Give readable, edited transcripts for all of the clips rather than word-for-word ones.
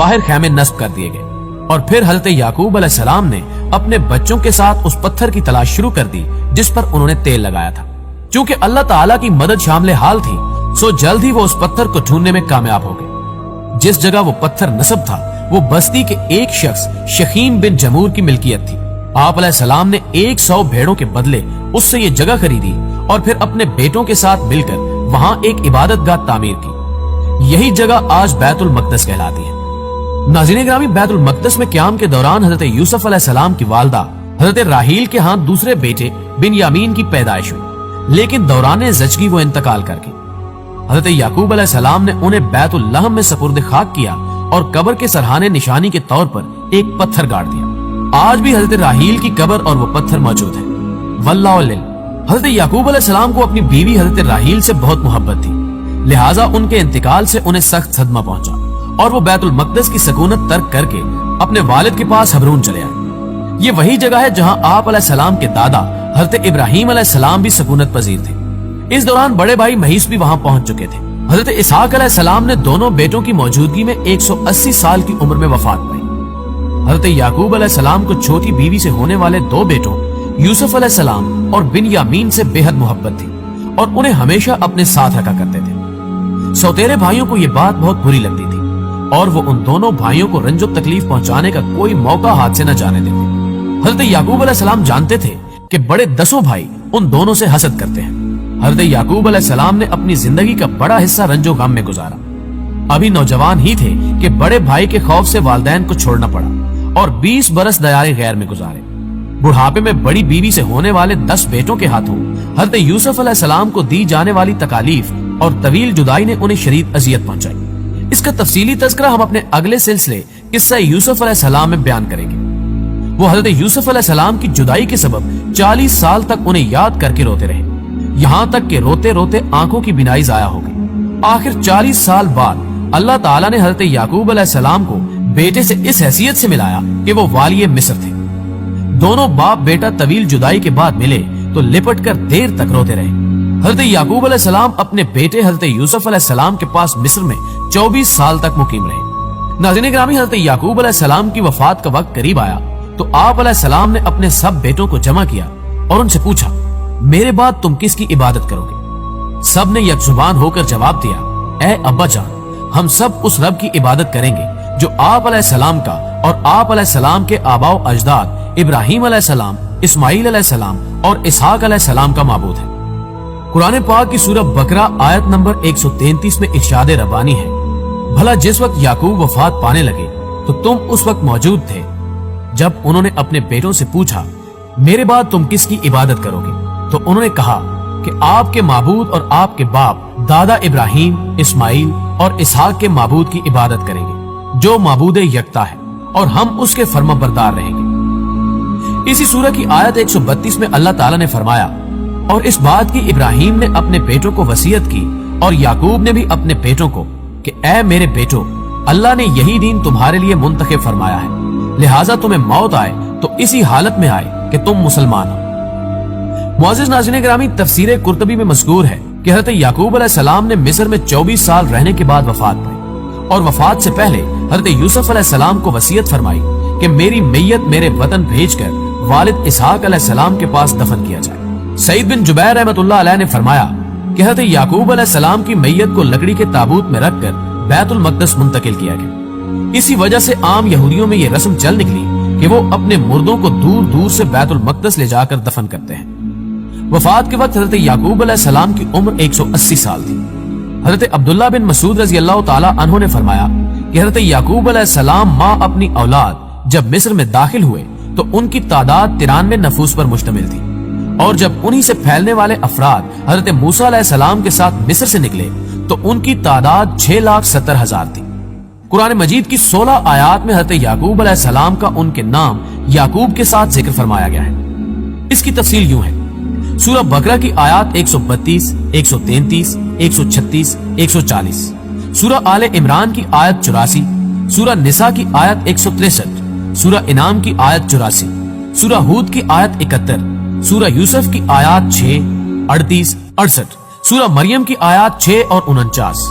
बाहर खैमे नस्ब कर दिए गए और फिर हजरत याकूब अलैहिस्सलाम ने अपने बच्चों के साथ उस पत्थर की तलाश शुरू कर दी जिस पर उन्होंने तेल लगाया था। चूंकि अल्लाह ताला की मदद शामिल हाल थी, सो जल्द ही वो उस पत्थर को ढूंढने में कामयाब हो गए। जिस जगह वो पत्थर नस्ब था वो बस्ती के एक शख्स शकीन बिन जमूर की मिल्कियत थी। आप अलैहिस्सलाम ने 100 भेड़ों के बदले उससे ये जगह खरीदी और फिर अपने बेटों के साथ मिलकर वहां एक इबादतगाह तामीर की। यही जगह आज बैतुल मक़दस कहलाती है। नाज़रीन गिरामी, बैतुल मक़दस में क़याम के दौरान हजरत यूसुफ अलैहिस्सलाम की वालदा हजरत राहील के हाथ दूसरे बेटे बिन यामीन की पैदाइश हुई, लेकिन दौरान ज़चगी वो इंतकाल कर गई। हजरत याकूब अलैहिस्सलाम ने उन्हें बैतुल लहम में सपुर्द खाक किया और कब्र के सरहाने निशानी के तौर पर एक पत्थर गाड़ दिया। आज भी हजरत राहील की कब्र और वो पत्थर मौजूद है। वल्लाहु अल्लम। हजरत याकूब अलैहिस्सलाम को अपनी बीवी हजरत राहील से बहुत मोहब्बत थी, लिहाजा उनके इंतकाल से उन्हें सख्त सदमा पहुंचा और वो बैतुल मक़दस की सकूनत तर्क करके अपने वालिद के पास हबरून चले आए। ये वही जगह है जहां आप अलैहिस्सलाम के दादा हजरत इब्राहीम अलैहिस्सलाम भी सकूनत पजीर थे। इस दौरान बड़े भाई महीस भी वहां पहुंच चुके थे। हजरत इसहाक अलैहिस्सलाम ने दोनों बेटों की मौजूदगी में 180 साल की उम्र में वफात पाई। हजरत याकूब अलैहिस्सलाम को छोटी बीवी से होने वाले 2 बेटों यूसुफ अलैहिस्सलाम और बिन यामीन से बेहद मोहब्बत थी और उन्हें हमेशा अपने साथ रखा करते थे। सौतेरे भाइयों को ये बात बहुत बुरी लगती थी और वो उन दोनों भाइयों को रंजो तकलीफ पहुंचाने का कोई मौका हाथ से न जाने देते। हजरत याकूब अलैहिस्सलाम जानते थे कि बड़े 10 भाई उन दोनों से हसद करते हैं। हजरत याकूब अलैहिस्सलाम ने अपनी जिंदगी का बड़ा हिस्सा रंजो गम में गुजारा। अभी नौजवान ही थे कि बड़े भाई के खौफ से वालिदैन को छोड़ना पड़ा और 20 बरस दयारे गैर में गुजारे। बुढ़ापे में बड़ी बीवी से होने वाले 10 बेटों के हाथों हजरत यूसुफ अलैहिस्सलाम को दी जाने वाली तकालीफ और तवील जुदाई ने उन्हें शदीद अजियत पहुंचाई। इसका तफसीली तज़किरा हम अपने अगले सिलसिले किस्सा यूसुफ अलैहिस्सलाम में बयान करेंगे। वो हजरत यूसुफ अलैहिस्सलाम की जुदाई के सबब 40 साल तक उन्हें याद करके रोते रहे, यहाँ तक कि रोते रोते आंखों की बिनाई जाया हो गई। आखिर 40 साल बाद अल्लाह ताला ने हजरत याकूब अलैहिस्सलाम को बेटे से इस हैसियत से मिलाया कि वो वालिय मिस्र थे। दोनों बाप बेटा तवील जुदाई के बाद मिले तो लिपट कर देर तक रोते रहे। हजरत याकूब अलैहिस्सलाम अपने बेटे हजरत यूसुफ अलैहिस्सलाम के पास मिस्र में 24 साल तक मुकीम रहे। नाज़रीन गिरामी, हजरत याकूब अलैहिस्सलाम की वफात का वक्त करीब आया तो आप अलैहिस्सलाम ने अपने सब बेटों को जमा किया और उनसे पूछा, मेरे बाद तुम किसकी इबादत करोगे? सब ने यकजुबान होकर जवाब दिया, ए अब्बा जान, हम सब उस रब की इबादत करेंगे जो आप अलैहिस्सलाम का और आप अलैहिस्सलाम के आबाओ अजदाद इब्राहीम अलैहिस्सलाम, इस्माईल अलैहिस्सलाम और इसहाक अलैहिस्सलाम का माबूद है। कुरान पाक की सूरह बकरा आयत नंबर 133 में इरशाद रब्बानी है, भला जिस वक्त याकूब वफात पाने लगे तो तुम उस वक्त मौजूद थे जब उन्होंने अपने बेटों से पूछा, मेरे बाद तुम किसकी इबादत करोगे? तो उन्होंने कहा कि आपके माबूद और आपके बाप दादा इब्राहीम, इस्माईल और इसहाक के माबूद की इबादत करेंगे जो माबूद यकता है और हम उसके फर्माबरदार रहेंगे। इसी सूरह की आयत 132 में अल्लाह ताला ने फरमाया, और इस बात की इब्राहीम ने अपने बेटों को वसीयत की और याकूब ने भी अपने बेटों को कि ए मेरे बेटो, अल्लाह ने यही दीन तुम्हारे लिए मुंतखब फरमाया है, लिहाजा तुम्हें मौत आए तो इसी हालत में आए कि तुम मुसलमान हो। मुअज़्ज़िज़ नाज़रीन गिरामी, तफसीर कुर्तबी में मज़कूर है कि हज़रत याकूब अलैहिस्सलाम ने मिस्र में 24 साल रहने के बाद वफात पाई और वफात से पहले हज़रत यूसुफ अलैहिस्सलाम को वसीयत फरमाई कि मेरी मैयत मेरे वतन भेजकर वालिद इसहाक अलैहिस्सलाम के पास दफन किया जाए। सईद बिन जुबैर रहमतुल्लाह अलैह ने फरमाया कि हज़रत याकूब अलैहिस्सलाम की मैयत को लकड़ी के ताबूत में रखकर बैतुल मक़दस मुंतकिल किया गया। इसी वजह से आम यहूदियों में यह रस्म चल निकली कि वो अपने मुर्दों को दूर दूर से बैतुल मक़दस ले जाकर दफन करते हैं। वफात के वक्त हज़रत याकूब अलैहिस्सलाम की उम्र 180 साल थी। हज़रत अब्दुल्लाह बिन मसूद रज़ी अल्लाह ताला अन्हु ने फरमाया कि हज़रत याकूब अलैहिस्सलाम माँ अपनी औलाद जब मिस्र में दाखिल हुए तो उनकी तादाद 93 नफूस पर मुश्तमिल थी और जब उन्हीं से फैलने वाले अफराद हज़रत मूसा अलैहिस्सलाम के साथ मिस्र से निकले तो उनकी तादाद 6,70,000 थी। कुरान मजीद की 16 आयात में हज़रत याकूब अलैहिस्सलाम का उनके नाम याकूब के साथ जिक्र फरमाया गया है। इसकी तफसील यूं है, सूरह बकरा की आयत 132, 133, 136, 140, सूरह आले इमरान की आयत 84, सूरह निसा की आयत 163, सूरह इनाम की आयत 84, सूरह हूद की आयत 71, सूरह यूसुफ की आयत 6, 38, 68, सूरह मरियम की आयत 6 और 49,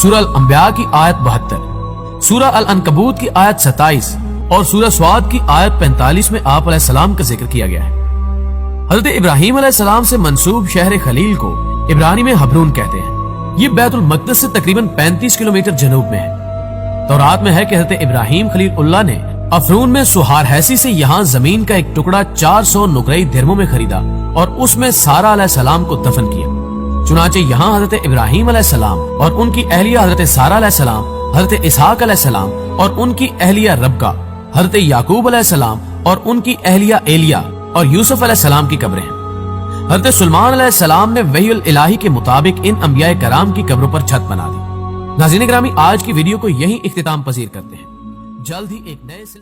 सूरह अल-अंबिया की आयत 72, سورہ العنکبوت کی آیت 27 اور سورہ سواد کی آیت 45 میں آپ علیہ السلام کا ذکر کیا گیا ہے۔ حضرت ابراہیم علیہ السلام سے منسوب شہر خلیل کو عبرانی میں حبرون کہتے ہیں۔ یہ بیت المقدس سے تقریباً 35 کلومیٹر جنوب میں ہے۔ تورات میں ہے کہ حضرت ابراہیم خلیل اللہ نے افرون میں سہار حیثی سے یہاں زمین کا ایک ٹکڑا 400 نقرئی درہموں میں خریدا اور اس میں سارہ علیہ السلام کو دفن کیا۔ چنانچہ یہاں حضرت ابراہیم علیہ السلام اور ان کی اہلیہ حضرت سارہ علیہ السلام، حضرت اسحاق علیہ السلام اور ان کی اہلیہ ربکہ، حضرت یعقوب علیہ السلام اور ان کی اہلیہ ایلیا اور یوسف علیہ السلام کی قبریں ہیں۔ حضرت سلیمان علیہ السلام نے وحی الہی کے مطابق ان انبیاء کرام کی قبروں پر چھت بنا دی۔ ناظرین گرامی، آج کی ویڈیو کو یہیں اختتام پذیر کرتے ہیں۔ جلد ہی ایک نئے سلسلے